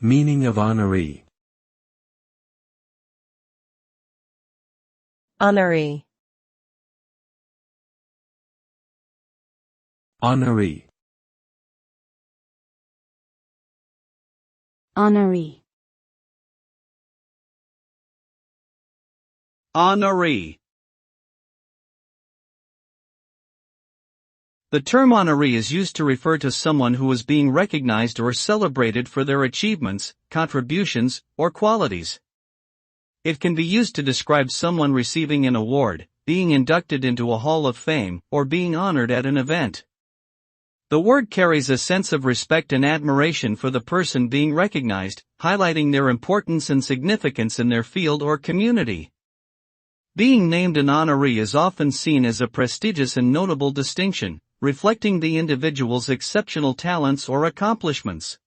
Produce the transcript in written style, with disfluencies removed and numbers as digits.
Meaning of honoree. Honoree. Honoree. Honoree. Honoree. The term honoree is used to refer to someone who is being recognized or celebrated for their achievements, contributions, or qualities. It can be used to describe someone receiving an award, being inducted into a Hall of Fame, or being honored at an event. The word carries a sense of respect and admiration for the person being recognized, highlighting their importance and significance in their field or community. Being named an honoree is often seen as a prestigious and notable distinction, reflecting the individual's exceptional talents or accomplishments.